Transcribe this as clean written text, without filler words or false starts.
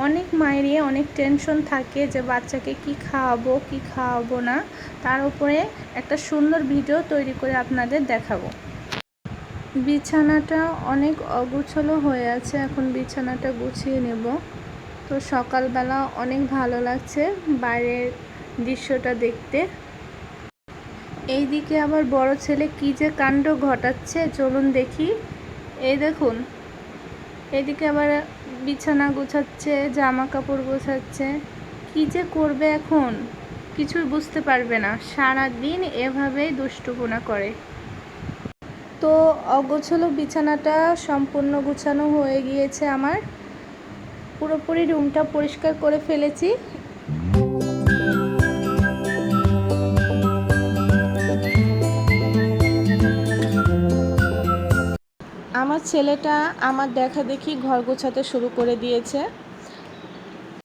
অনেক মায়েরই অনেক টেনশন থাকে যে বাচ্চাকে কি খাওয়াবো না। তার উপরে একটা সুন্দর ভিডিও তৈরি করে আপনাদের দেখাবো। বিছানাটা অনেক অগোছালো হয়ে আছে, এখন বিছানাটা গুছিয়ে নেব। তো সকালবেলা অনেক ভালো লাগছে বাইরের দৃশ্যটা দেখতে। এইদিকে আবার বড় ছেলে কি যে কাণ্ড ঘটাচ্ছে, চলুন দেখি। এই দেখুন, এদিকে আবার বিছানা গোছাচ্ছে, জামা কাপড় গোছাচ্ছে। কি যে করবে এখন কিছুই বুঝতে পারবে না, সারা দিন এভাবেই দুষ্টুপনা করে। তো অগোছালো বিছানাটা সম্পূর্ণ গুছানো হয়ে গিয়েছে আমার। পুরোপুরি রুমটা পরিষ্কার করে ফেলেছি। আমার ছেলেটা আমার দেখা দেখি ঘর গোছাতে শুরু করে দিয়েছে।